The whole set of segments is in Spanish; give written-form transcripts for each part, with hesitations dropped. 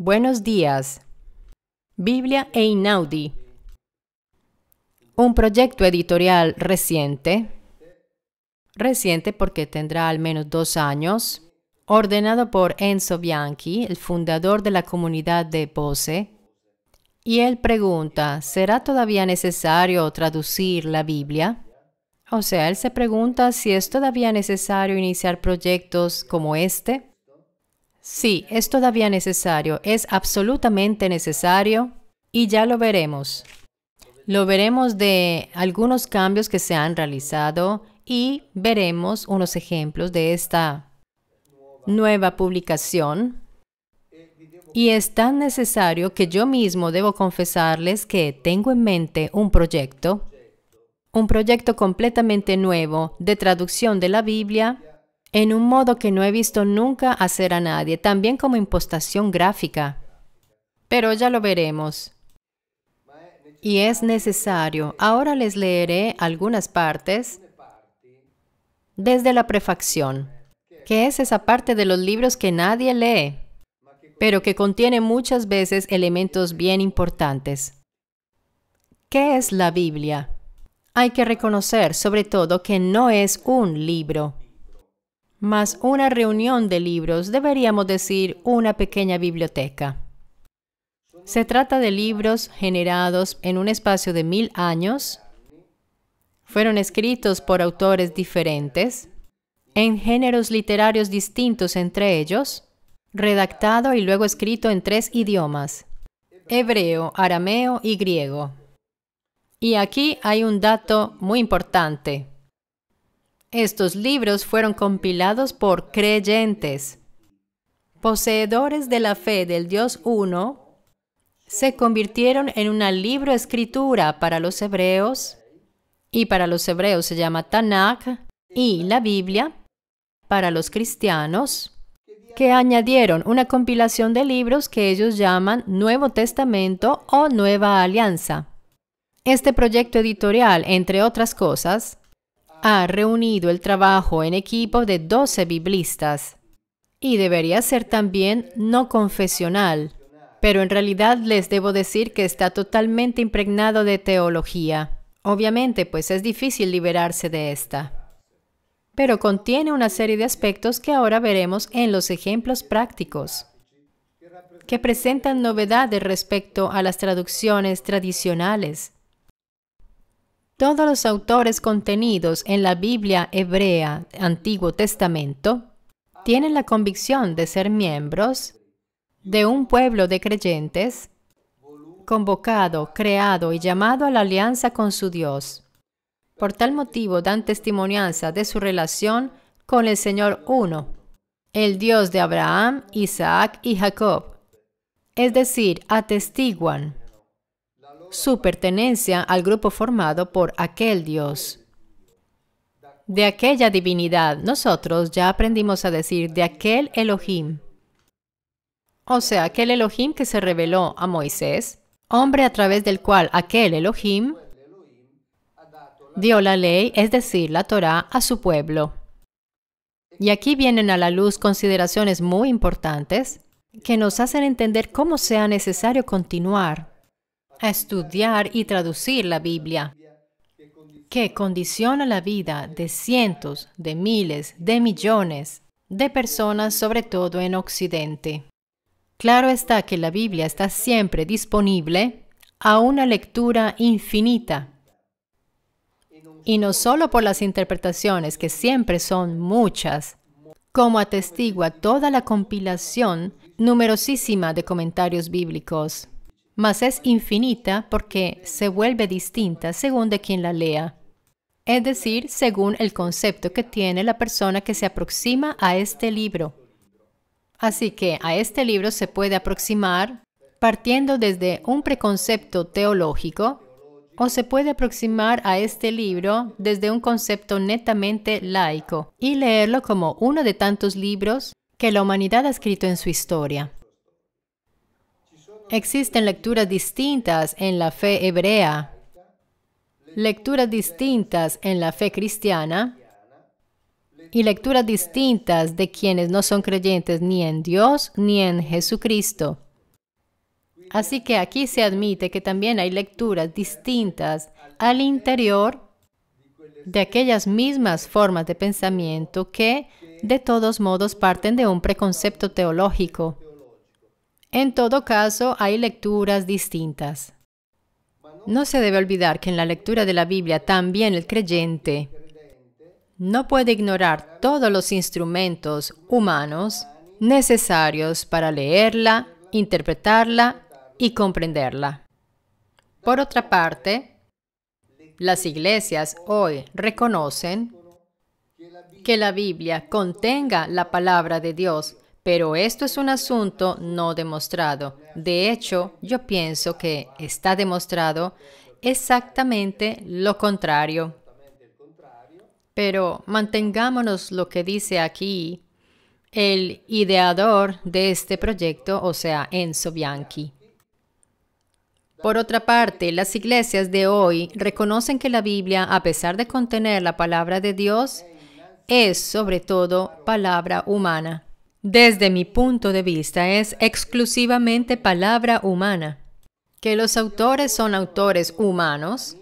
Buenos días. Biblia e Inaudi. Un proyecto editorial reciente porque tendrá al menos 2 años, ordenado por Enzo Bianchi, el fundador de la comunidad de Bose, y él pregunta, ¿será todavía necesario traducir la Biblia? O sea, él se pregunta si es todavía necesario iniciar proyectos como este. Sí, es todavía necesario, es absolutamente necesario y ya lo veremos. Lo veremos de algunos cambios que se han realizado y veremos unos ejemplos de esta nueva publicación. Y es tan necesario que yo mismo debo confesarles que tengo en mente un proyecto completamente nuevo de traducción de la Biblia en un modo que no he visto nunca hacer a nadie, también como impostación gráfica. Pero ya lo veremos. Y es necesario. Ahora les leeré algunas partes desde la prefacción, que es esa parte de los libros que nadie lee, pero que contiene muchas veces elementos bien importantes. ¿Qué es la Biblia? Hay que reconocer, sobre todo, que no es un libro, mas una reunión de libros, deberíamos decir una pequeña biblioteca. Se trata de libros generados en un espacio de 1000 años, fueron escritos por autores diferentes, en géneros literarios distintos entre ellos, redactado y luego escrito en 3 idiomas, hebreo, arameo y griego. Y aquí hay un dato muy importante. Estos libros fueron compilados por creyentes, poseedores de la fe del Dios Uno, se convirtieron en una libro-escritura para los hebreos, y para los hebreos se llama Tanakh, y la Biblia, para los cristianos, que añadieron una compilación de libros que ellos llaman Nuevo Testamento o Nueva Alianza. Este proyecto editorial, entre otras cosas, ha reunido el trabajo en equipo de 12 biblistas y debería ser también no confesional, pero en realidad les debo decir que está totalmente impregnado de teología. Obviamente, pues es difícil liberarse de esta. Pero contiene una serie de aspectos que ahora veremos en los ejemplos prácticos, que presentan novedades respecto a las traducciones tradicionales. Todos los autores contenidos en la Biblia hebrea Antiguo Testamento tienen la convicción de ser miembros de un pueblo de creyentes convocado, creado y llamado a la alianza con su Dios. Por tal motivo dan testimonianza de su relación con el Señor Uno, el Dios de Abraham, Isaac y Jacob. Es decir, atestiguan su pertenencia al grupo formado por aquel Dios. De aquella divinidad, nosotros ya aprendimos a decir de aquel Elohim. O sea, aquel Elohim que se reveló a Moisés, hombre a través del cual aquel Elohim dio la ley, es decir, la Torá, a su pueblo. Y aquí vienen a la luz consideraciones muy importantes que nos hacen entender cómo sea necesario continuar a estudiar y traducir la Biblia, que condiciona la vida de cientos, de miles, de millones de personas, sobre todo en Occidente. Claro está que la Biblia está siempre disponible a una lectura infinita, y no solo por las interpretaciones, que siempre son muchas, como atestigua toda la compilación numerosísima de comentarios bíblicos, mas es infinita porque se vuelve distinta según de quien la lea, es decir, según el concepto que tiene la persona que se aproxima a este libro. Así que a este libro se puede aproximar partiendo desde un preconcepto teológico, o se puede aproximar a este libro desde un concepto netamente laico y leerlo como uno de tantos libros que la humanidad ha escrito en su historia. Existen lecturas distintas en la fe hebrea, lecturas distintas en la fe cristiana y lecturas distintas de quienes no son creyentes ni en Dios ni en Jesucristo. Así que aquí se admite que también hay lecturas distintas al interior de aquellas mismas formas de pensamiento que, de todos modos, parten de un preconcepto teológico. En todo caso, hay lecturas distintas. No se debe olvidar que en la lectura de la Biblia también el creyente no puede ignorar todos los instrumentos humanos necesarios para leerla, interpretarla y comprenderla. Por otra parte, las iglesias hoy reconocen que la Biblia contenga la palabra de Dios, pero esto es un asunto no demostrado. De hecho, yo pienso que está demostrado exactamente lo contrario. Pero mantengámonos lo que dice aquí el ideador de este proyecto, o sea, Enzo Bianchi. Por otra parte, las iglesias de hoy reconocen que la Biblia, a pesar de contener la palabra de Dios, es sobre todo palabra humana. Desde mi punto de vista, es exclusivamente palabra humana. Que los autores son autores humanos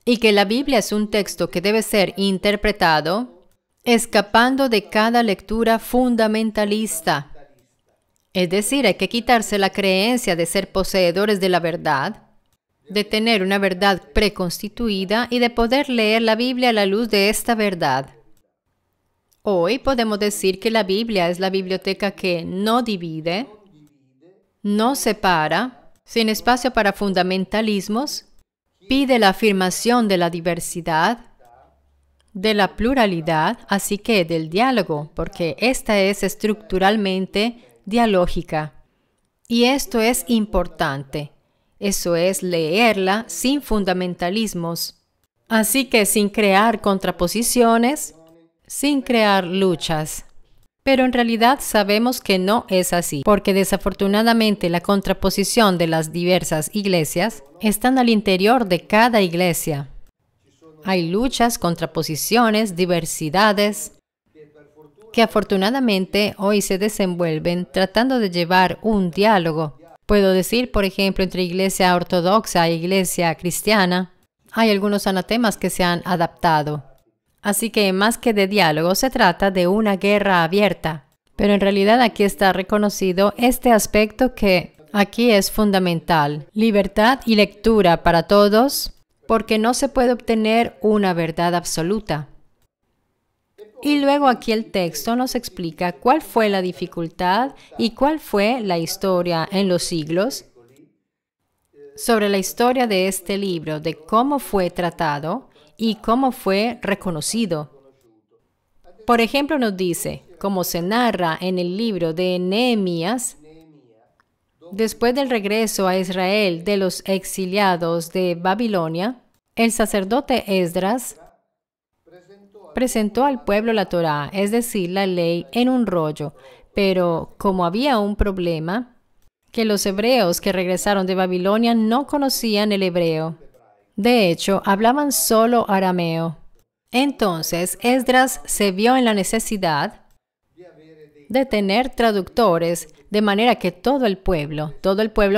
y que la Biblia es un texto que debe ser interpretado escapando de cada lectura fundamentalista. Es decir, hay que quitarse la creencia de ser poseedores de la verdad, de tener una verdad preconstituida y de poder leer la Biblia a la luz de esta verdad. Hoy podemos decir que la Biblia es la biblioteca que no divide, no separa, sin espacio para fundamentalismos, pide la afirmación de la diversidad, de la pluralidad, así que del diálogo, porque esta es estructuralmente dialógica. Y esto es importante. Eso es leerla sin fundamentalismos. Así que sin crear contraposiciones, sin crear luchas. Pero en realidad sabemos que no es así, porque desafortunadamente la contraposición de las diversas iglesias están al interior de cada iglesia. Hay luchas, contraposiciones, diversidades, que afortunadamente hoy se desenvuelven tratando de llevar un diálogo. Puedo decir, por ejemplo, entre iglesia ortodoxa e iglesia cristiana, hay algunos anatemas que se han adaptado. Así que más que de diálogo, se trata de una guerra abierta. Pero en realidad aquí está reconocido este aspecto que aquí es fundamental. Libertad y lectura para todos, porque no se puede obtener una verdad absoluta. Y luego aquí el texto nos explica cuál fue la dificultad y cuál fue la historia en los siglos, sobre la historia de este libro, de cómo fue tratado y cómo fue reconocido. Por ejemplo, nos dice, como se narra en el libro de Nehemías, después del regreso a Israel de los exiliados de Babilonia, el sacerdote Esdras presentó al pueblo la Torá, es decir, la ley, en un rollo. Pero como había un problema, que los hebreos que regresaron de Babilonia no conocían el hebreo. De hecho, hablaban solo arameo. Entonces, Esdras se vio en la necesidad de tener traductores, de manera que todo el pueblo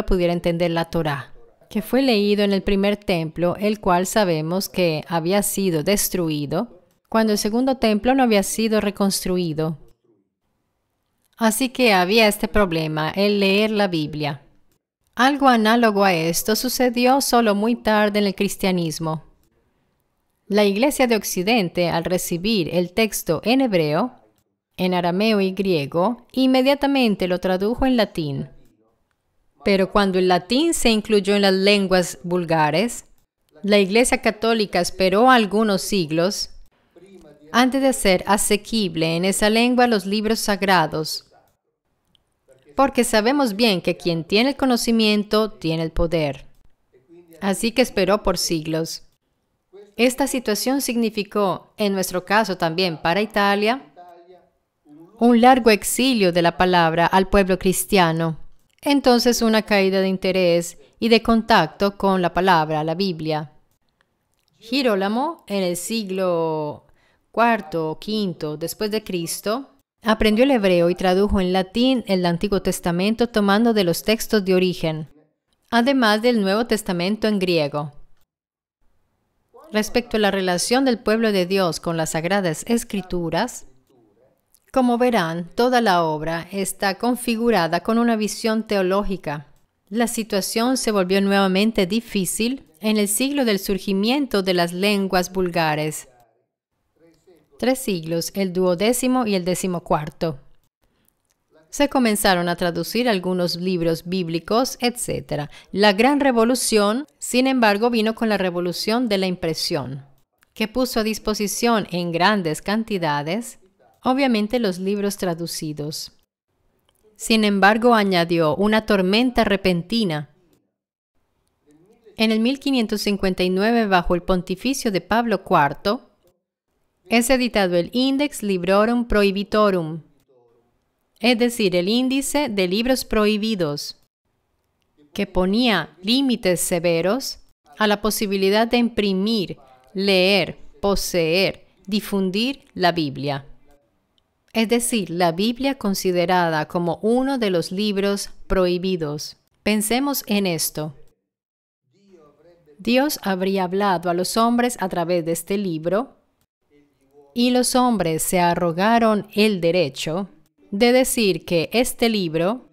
pudiera entender la Torá, que fue leído en el primer templo, el cual sabemos que había sido destruido, cuando el segundo templo no había sido reconstruido. Así que había este problema, el leer la Biblia. Algo análogo a esto sucedió solo muy tarde en el cristianismo. La Iglesia de Occidente, al recibir el texto en hebreo, en arameo y griego, inmediatamente lo tradujo en latín. Pero cuando el latín se incluyó en las lenguas vulgares, la Iglesia Católica esperó algunos siglos antes de hacer asequible en esa lengua los libros sagrados, porque sabemos bien que quien tiene el conocimiento tiene el poder. Así que esperó por siglos. Esta situación significó, en nuestro caso también para Italia, un largo exilio de la palabra al pueblo cristiano. Entonces una caída de interés y de contacto con la palabra, la Biblia. Girolamo, en el siglo IV o V después de Cristo, aprendió el hebreo y tradujo en latín el Antiguo Testamento tomando de los textos de origen. además del Nuevo Testamento en griego. Respecto a la relación del pueblo de Dios con las Sagradas Escrituras, como verán, toda la obra está configurada con una visión teológica. La situación se volvió nuevamente difícil en el siglo del surgimiento de las lenguas vulgares. 3 siglos, el 12º y el 14º. Se comenzaron a traducir algunos libros bíblicos, etc. La gran revolución, sin embargo, vino con la revolución de la impresión, que puso a disposición en grandes cantidades, obviamente, los libros traducidos. Sin embargo, añadió una tormenta repentina. En el 1559, bajo el pontificio de Pablo IV, es editado el Index Librorum Prohibitorum, es decir, el índice de libros prohibidos, que ponía límites severos a la posibilidad de imprimir, leer, poseer, difundir la Biblia. Es decir, la Biblia considerada como uno de los libros prohibidos. Pensemos en esto. Dios habría hablado a los hombres a través de este libro, y los hombres se arrogaron el derecho de decir que este libro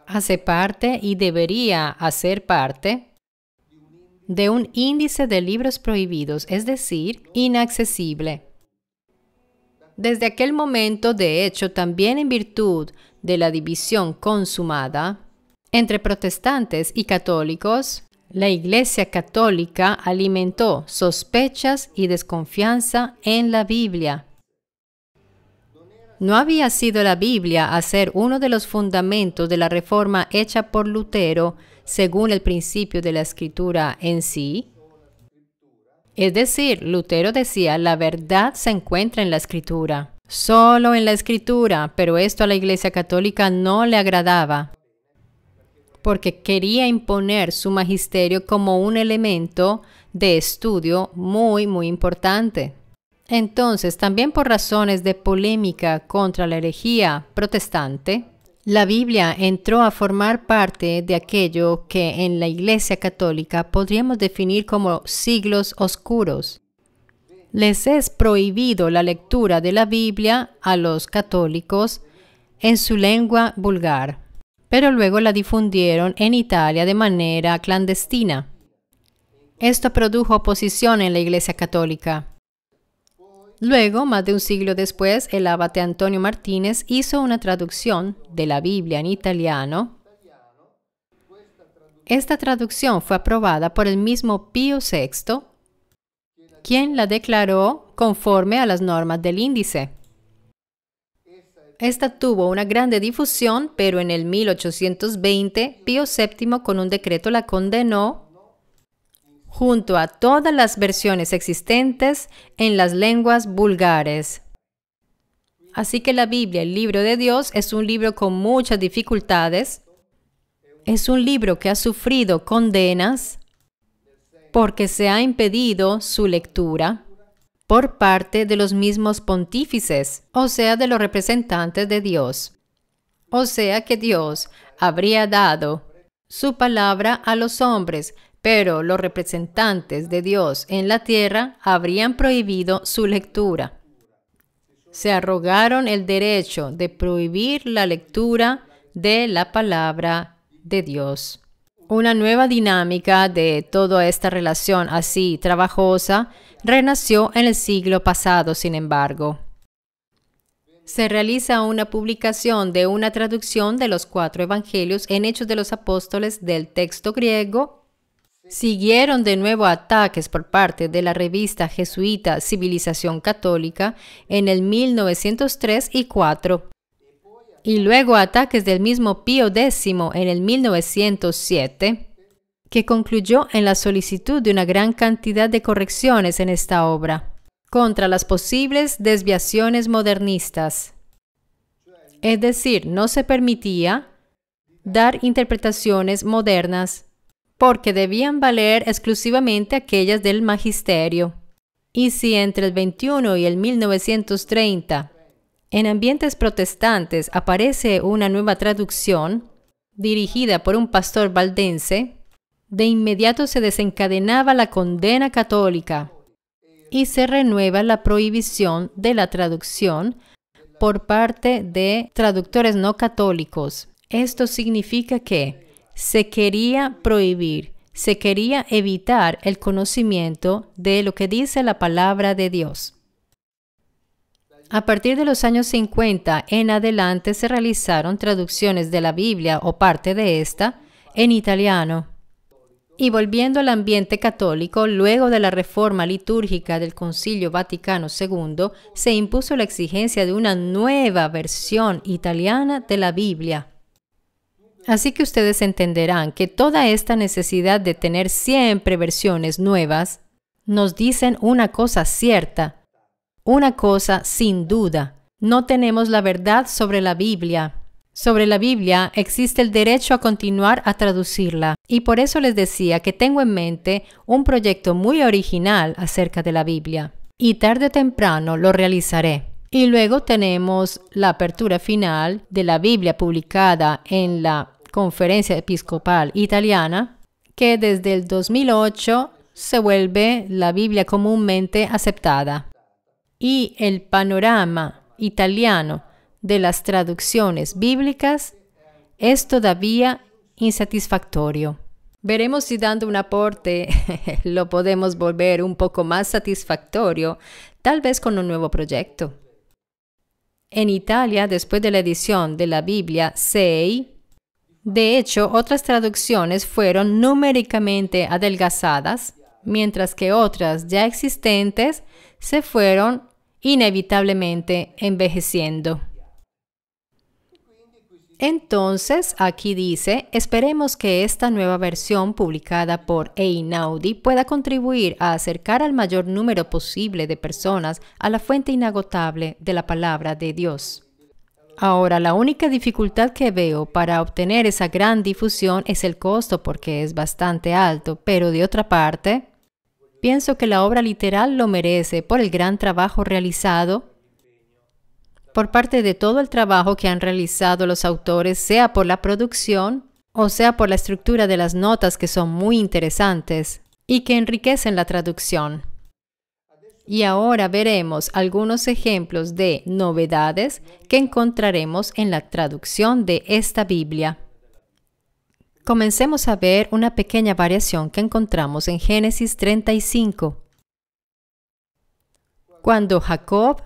hace parte y debería hacer parte de un índice de libros prohibidos, es decir, inaccesible. Desde aquel momento, de hecho, también en virtud de la división consumada entre protestantes y católicos, la Iglesia Católica alimentó sospechas y desconfianza en la Biblia. ¿No había sido la Biblia a ser uno de los fundamentos de la reforma hecha por Lutero según el principio de la Escritura en sí? Es decir, Lutero decía, la verdad se encuentra en la Escritura, solo en la Escritura, pero esto a la Iglesia Católica no le agradaba, porque quería imponer su magisterio como un elemento de estudio muy importante. Entonces, también por razones de polémica contra la herejía protestante, la Biblia entró a formar parte de aquello que en la Iglesia Católica podríamos definir como siglos oscuros. Les es prohibido la lectura de la Biblia a los católicos en su lengua vulgar, pero luego la difundieron en Italia de manera clandestina. Esto produjo oposición en la Iglesia Católica. Luego, más de un siglo después, el abate Antonio Martínez hizo una traducción de la Biblia en italiano. Esta traducción fue aprobada por el mismo Pío VI, quien la declaró conforme a las normas del índice. Esta tuvo una grande difusión, pero en el 1820, Pío VII con un decreto la condenó junto a todas las versiones existentes en las lenguas vulgares. Así que la Biblia, el libro de Dios, es un libro con muchas dificultades. Es un libro que ha sufrido condenas porque se ha impedido su lectura por parte de los mismos pontífices, o sea, de los representantes de Dios. O sea que Dios habría dado su palabra a los hombres, pero los representantes de Dios en la tierra habrían prohibido su lectura. Se arrogaron el derecho de prohibir la lectura de la palabra de Dios. Una nueva dinámica de toda esta relación así trabajosa renació en el siglo pasado, sin embargo. Se realiza una publicación de una traducción de los 4 evangelios en Hechos de los Apóstoles del texto griego. Siguieron de nuevo ataques por parte de la revista jesuita Civilización Católica en el 1903 y 4, y luego ataques del mismo Pío X en el 1907, que concluyó en la solicitud de una gran cantidad de correcciones en esta obra, contra las posibles desviaciones modernistas. Es decir, no se permitía dar interpretaciones modernas, porque debían valer exclusivamente aquellas del magisterio. Y si entre el 21 y el 1930 en ambientes protestantes aparece una nueva traducción, dirigida por un pastor valdense, de inmediato se desencadenaba la condena católica y se renueva la prohibición de la traducción por parte de traductores no católicos. Esto significa que se quería prohibir, se quería evitar el conocimiento de lo que dice la palabra de Dios. A partir de los años 50 en adelante se realizaron traducciones de la Biblia o parte de esta en italiano. Y volviendo al ambiente católico, luego de la reforma litúrgica del Concilio Vaticano II, se impuso la exigencia de una nueva versión italiana de la Biblia. Así que ustedes entenderán que toda esta necesidad de tener siempre versiones nuevas nos dicen una cosa cierta, una cosa sin duda. No tenemos la verdad sobre la Biblia. Sobre la Biblia existe el derecho a continuar a traducirla. Y por eso les decía que tengo en mente un proyecto muy original acerca de la Biblia. Y tarde o temprano lo realizaré. Y luego tenemos la apertura final de la Biblia publicada en la Conferencia Episcopal Italiana, que desde el 2008 se vuelve la Biblia comúnmente aceptada. Y el panorama italiano de las traducciones bíblicas es todavía insatisfactorio. Veremos si dando un aporte lo podemos volver un poco más satisfactorio, tal vez con un nuevo proyecto. En Italia, después de la edición de la Biblia 6, de hecho, otras traducciones fueron numéricamente adelgazadas, mientras que otras ya existentes se fueron inevitablemente envejeciendo. Entonces, aquí dice, esperemos que esta nueva versión publicada por Einaudi pueda contribuir a acercar al mayor número posible de personas a la fuente inagotable de la palabra de Dios. Ahora, la única dificultad que veo para obtener esa gran difusión es el costo porque es bastante alto, pero de otra parte, pienso que la obra literal lo merece por el gran trabajo realizado por parte de todo el trabajo que han realizado los autores, sea por la producción o sea por la estructura de las notas que son muy interesantes y que enriquecen la traducción. Y ahora veremos algunos ejemplos de novedades que encontraremos en la traducción de esta Biblia. Comencemos a ver una pequeña variación que encontramos en Génesis 35. Cuando Jacob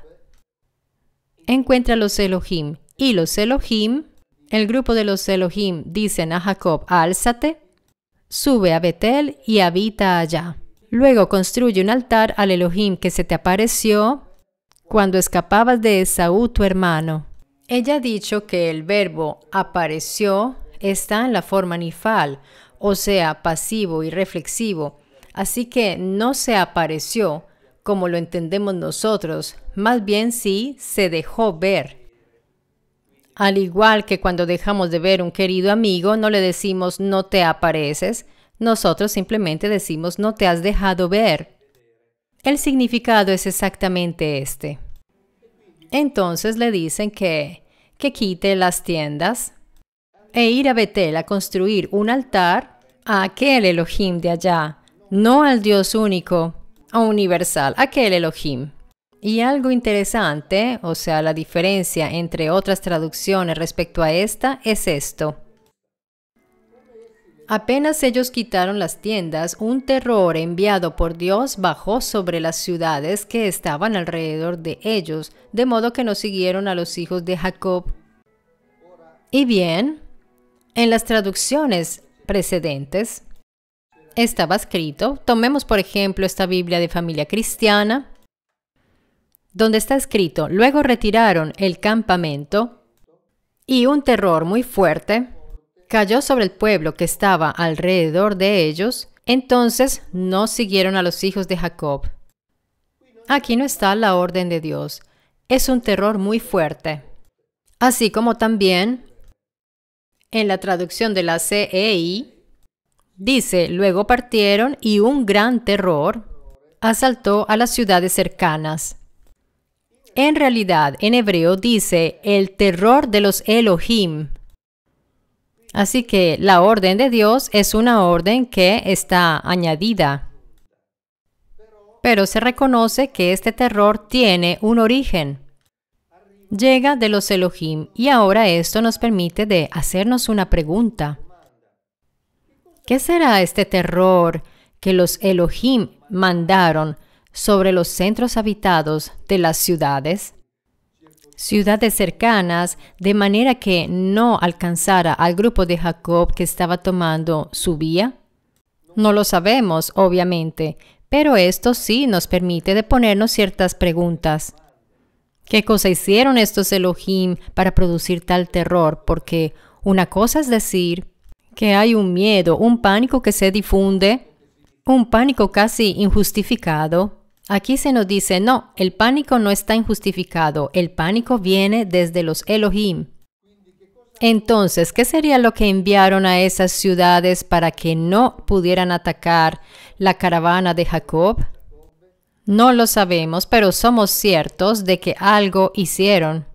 encuentra los Elohim y los Elohim, el grupo de los Elohim dicen a Jacob, álzate, sube a Betel y habita allá. Luego construye un altar al Elohim que se te apareció cuando escapabas de Esaú tu hermano. Ella ha dicho que el verbo apareció está en la forma nifal, o sea, pasivo y reflexivo, así que no se apareció como lo entendemos nosotros, más bien sí se dejó ver. Al igual que cuando dejamos de ver un querido amigo, no le decimos no te apareces, nosotros simplemente decimos no te has dejado ver. El significado es exactamente este. Entonces le dicen que quite las tiendas e ir a Betel a construir un altar a aquel Elohim de allá, no al Dios único o universal, aquel Elohim. Y algo interesante, o sea, la diferencia entre otras traducciones respecto a esta, es esto. Apenas ellos quitaron las tiendas, un terror enviado por Dios bajó sobre las ciudades que estaban alrededor de ellos, de modo que no siguieron a los hijos de Jacob. Y bien, en las traducciones precedentes estaba escrito, tomemos por ejemplo esta Biblia de Familia Cristiana, donde está escrito, luego retiraron el campamento y un terror muy fuerte cayó sobre el pueblo que estaba alrededor de ellos, entonces no siguieron a los hijos de Jacob. Aquí no está la orden de Dios, es un terror muy fuerte. Así como también en la traducción de la CEI, dice, luego partieron y un gran terror asaltó a las ciudades cercanas. En realidad, en hebreo dice el terror de los Elohim. Así que la orden de Dios es una orden que está añadida. Pero se reconoce que este terror tiene un origen. Llega de los Elohim y ahora esto nos permite de hacernos una pregunta. ¿Qué será este terror que los Elohim mandaron sobre los centros habitados de las ciudades? Ciudades cercanas, de manera que no alcanzara al grupo de Jacob que estaba tomando su vía? No lo sabemos, obviamente, pero esto sí nos permite de ponernos ciertas preguntas. ¿Qué cosa hicieron estos Elohim para producir tal terror? Porque una cosa es decir que hay un miedo, un pánico que se difunde, un pánico casi injustificado. Aquí se nos dice, no, el pánico no está injustificado, el pánico viene desde los Elohim. Entonces, ¿qué sería lo que enviaron a esas ciudades para que no pudieran atacar la caravana de Jacob? No lo sabemos, pero somos ciertos de que algo hicieron.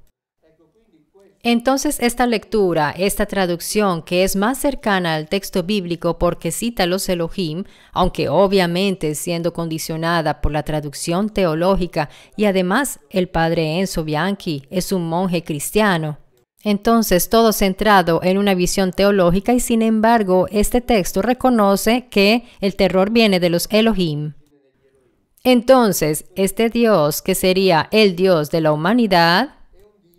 Entonces, esta lectura, esta traducción, que es más cercana al texto bíblico porque cita a los Elohim, aunque obviamente siendo condicionada por la traducción teológica, y además el padre Enzo Bianchi es un monje cristiano. Entonces, todo centrado en una visión teológica y sin embargo, este texto reconoce que el terror viene de los Elohim. Entonces, este Dios, que sería el Dios de la humanidad,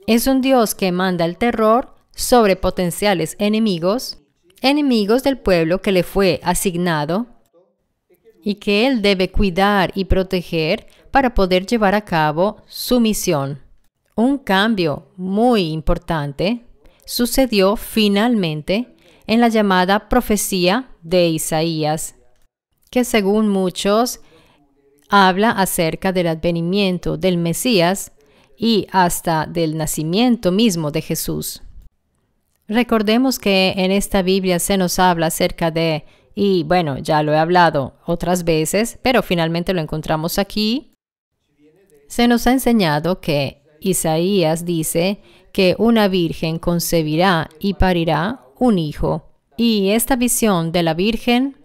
es un Dios que manda el terror sobre potenciales enemigos, enemigos del pueblo que le fue asignado y que Él debe cuidar y proteger para poder llevar a cabo su misión. Un cambio muy importante sucedió finalmente en la llamada profecía de Isaías, que según muchos habla acerca del advenimiento del Mesías y hasta del nacimiento mismo de Jesús. Recordemos que en esta Biblia se nos habla acerca de, y bueno, ya lo he hablado otras veces, pero finalmente lo encontramos aquí. Se nos ha enseñado que Isaías dice que una virgen concebirá y parirá un hijo. Y esta visión de la virgen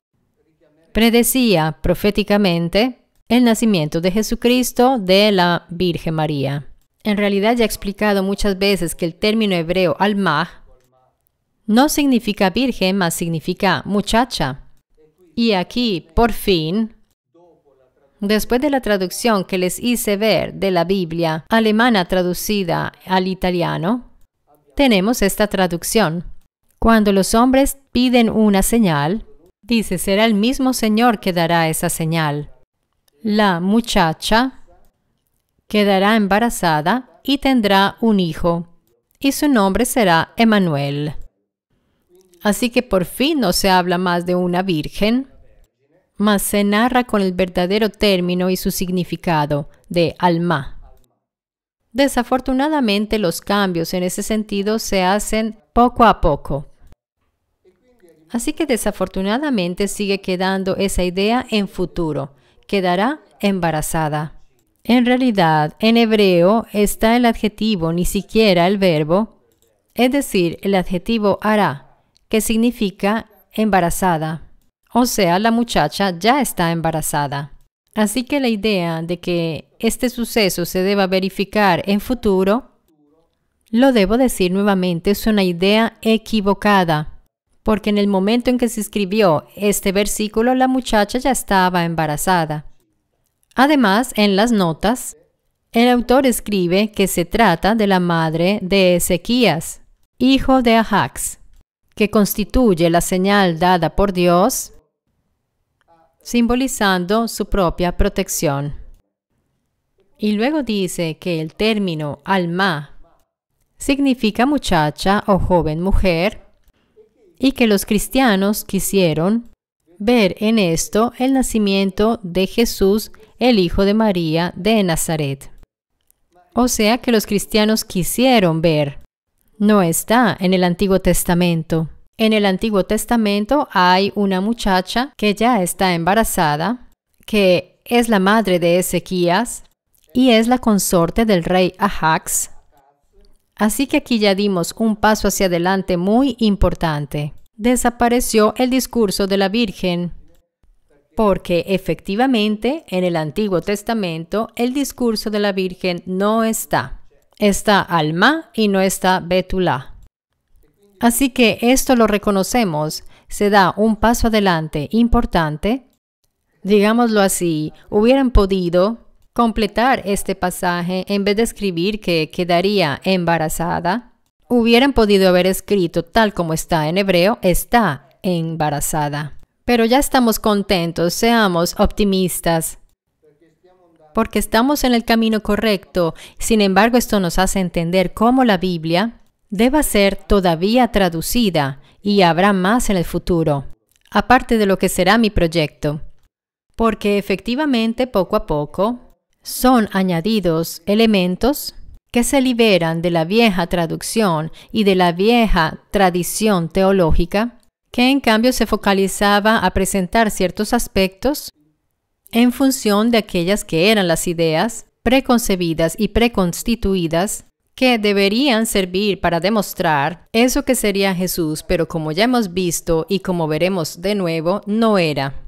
predecía proféticamente el nacimiento de Jesucristo de la Virgen María. En realidad ya he explicado muchas veces que el término hebreo almah no significa virgen, mas significa muchacha. Y aquí, por fin, después de la traducción que les hice ver de la Biblia alemana traducida al italiano, tenemos esta traducción. Cuando los hombres piden una señal, dice, será el mismo Señor que dará esa señal. La muchacha quedará embarazada y tendrá un hijo, y su nombre será Emmanuel. Así que por fin no se habla más de una virgen, mas se narra con el verdadero término y su significado de alma. Desafortunadamente, los cambios en ese sentido se hacen poco a poco. Así que desafortunadamente sigue quedando esa idea en futuro. Quedará embarazada. En realidad, en hebreo está el adjetivo, ni siquiera el verbo, es decir, el adjetivo hará, que significa embarazada. O sea, la muchacha ya está embarazada. Así que la idea de que este suceso se deba verificar en futuro, lo debo decir nuevamente, es una idea equivocada. Porque en el momento en que se escribió este versículo, la muchacha ya estaba embarazada. Además, en las notas, el autor escribe que se trata de la madre de Ezequías, hijo de Ahax, que constituye la señal dada por Dios, simbolizando su propia protección. Y luego dice que el término alma significa muchacha o joven mujer, y que los cristianos quisieron ver en esto el nacimiento de Jesús, el hijo de María de Nazaret. O sea que los cristianos quisieron ver. No está en el Antiguo Testamento. En el Antiguo Testamento hay una muchacha que ya está embarazada, que es la madre de Ezequías y es la consorte del rey Ahax. Así que aquí ya dimos un paso hacia adelante muy importante. Desapareció el discurso de la Virgen, porque efectivamente en el Antiguo Testamento el discurso de la Virgen no está. Está Alma y no está Betulá. Así que esto lo reconocemos, se da un paso adelante importante. Digámoslo así, hubieran podido completar este pasaje en vez de escribir que quedaría embarazada. Hubieran podido haber escrito tal como está en hebreo, está embarazada. Pero ya estamos contentos, seamos optimistas, porque estamos en el camino correcto. Sin embargo, esto nos hace entender cómo la Biblia deba ser todavía traducida y habrá más en el futuro, aparte de lo que será mi proyecto. Porque efectivamente, poco a poco, son añadidos elementos que se liberan de la vieja traducción y de la vieja tradición teológica, que en cambio se focalizaba a presentar ciertos aspectos en función de aquellas que eran las ideas preconcebidas y preconstituidas que deberían servir para demostrar eso que sería Jesús, pero como ya hemos visto y como veremos de nuevo, no era.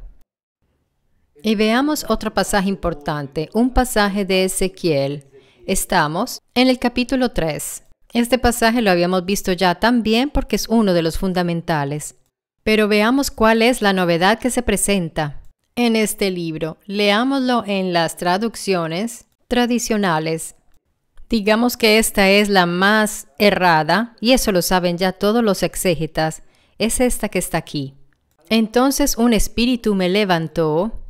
Y veamos otro pasaje importante, un pasaje de Ezequiel. Estamos en el capítulo 3. Este pasaje lo habíamos visto ya también porque es uno de los fundamentales. Pero veamos cuál es la novedad que se presenta en este libro. Leámoslo en las traducciones tradicionales. Digamos que esta es la más errada, y eso lo saben ya todos los exégetas. Es esta que está aquí. Entonces un espíritu me levantó.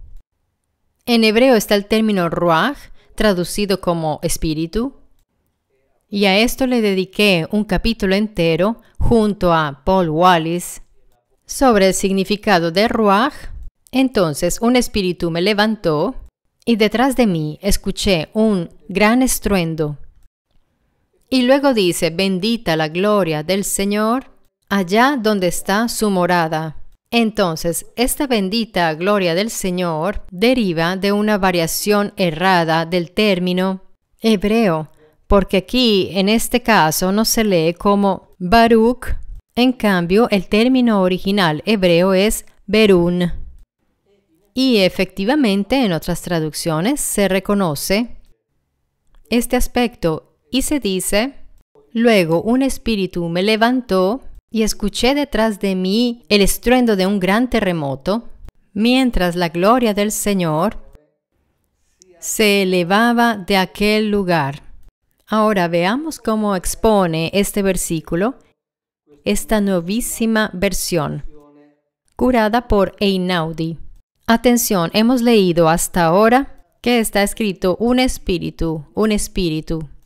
En hebreo está el término ruach, traducido como espíritu. Y a esto le dediqué un capítulo entero junto a Paul Wallis sobre el significado de ruach. Entonces un espíritu me levantó y detrás de mí escuché un gran estruendo. Y luego dice, bendita la gloria del Señor allá donde está su morada. Entonces, esta bendita gloria del Señor deriva de una variación errada del término hebreo, porque aquí, en este caso, no se lee como Baruch. En cambio, el término original hebreo es Berún. Y efectivamente, en otras traducciones se reconoce este aspecto y se dice, luego un espíritu me levantó y escuché detrás de mí el estruendo de un gran terremoto, mientras la gloria del Señor se elevaba de aquel lugar. Ahora veamos cómo expone este versículo, esta novísima versión, curada por Einaudi. Atención, hemos leído hasta ahora que está escrito un espíritu,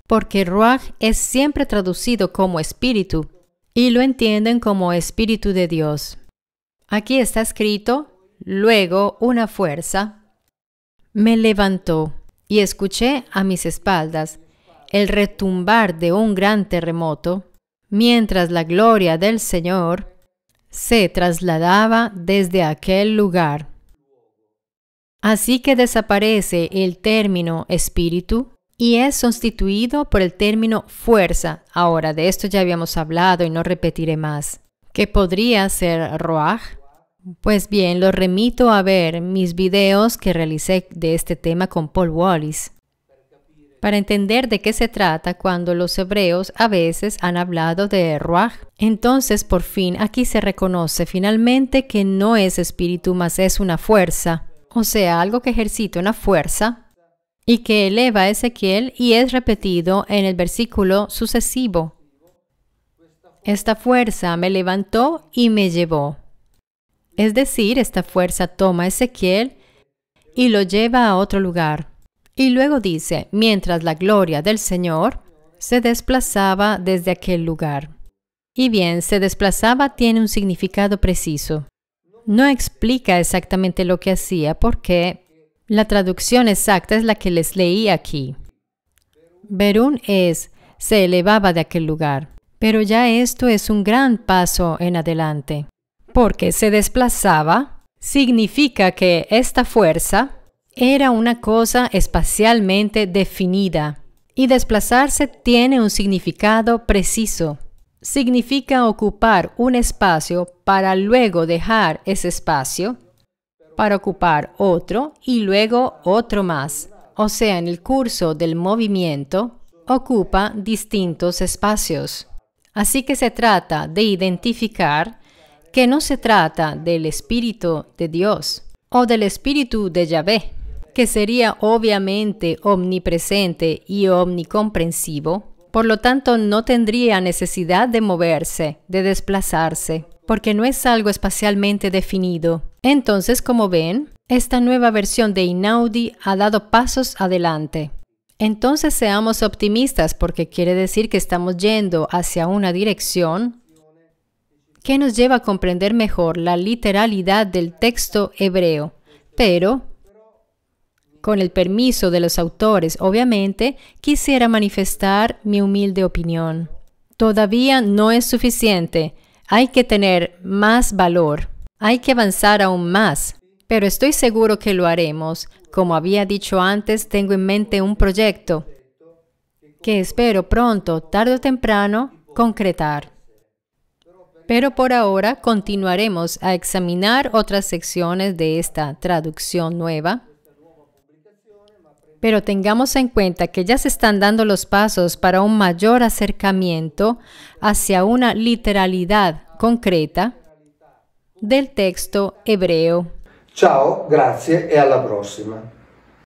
porque ruach es siempre traducido como espíritu, y lo entienden como espíritu de Dios. Aquí está escrito, luego una fuerza me levantó y escuché a mis espaldas el retumbar de un gran terremoto, mientras la gloria del Señor se trasladaba desde aquel lugar. Así que desaparece el término espíritu y es sustituido por el término fuerza. Ahora, de esto ya habíamos hablado y no repetiré más. ¿Qué podría ser ruach? Pues bien, lo remito a ver mis videos que realicé de este tema con Paul Wallis, para entender de qué se trata cuando los hebreos a veces han hablado de ruach. Entonces, por fin, aquí se reconoce finalmente que no es espíritu, mas es una fuerza. O sea, algo que ejercita una fuerza y que eleva a Ezequiel y es repetido en el versículo sucesivo. Esta fuerza me levantó y me llevó. Es decir, esta fuerza toma a Ezequiel y lo lleva a otro lugar. Y luego dice, mientras la gloria del Señor se desplazaba desde aquel lugar. Y bien, se desplazaba tiene un significado preciso. No explica exactamente lo que hacía porque la traducción exacta es la que les leí aquí. Berún es, se elevaba de aquel lugar. Pero ya esto es un gran paso en adelante. Porque se desplazaba significa que esta fuerza era una cosa espacialmente definida. Y desplazarse tiene un significado preciso. Significa ocupar un espacio para luego dejar ese espacio, para ocupar otro y luego otro más. O sea, en el curso del movimiento, ocupa distintos espacios. Así que se trata de identificar que no se trata del Espíritu de Dios o del Espíritu de Yahvé, que sería obviamente omnipresente y omnicomprensivo. Por lo tanto, no tendría necesidad de moverse, de desplazarse, porque no es algo espacialmente definido. Entonces, como ven, esta nueva versión de Einaudi ha dado pasos adelante. Entonces seamos optimistas porque quiere decir que estamos yendo hacia una dirección que nos lleva a comprender mejor la literalidad del texto hebreo. Pero, con el permiso de los autores, obviamente, quisiera manifestar mi humilde opinión. Todavía no es suficiente. Hay que tener más valor. Hay que avanzar aún más. Pero estoy seguro que lo haremos. Como había dicho antes, tengo en mente un proyecto que espero pronto, tarde o temprano, concretar. Pero por ahora continuaremos a examinar otras secciones de esta traducción nueva. Pero tengamos en cuenta que ya se están dando los pasos para un mayor acercamiento hacia una literalidad concreta del texto hebreo. Ciao, grazie e alla prossima.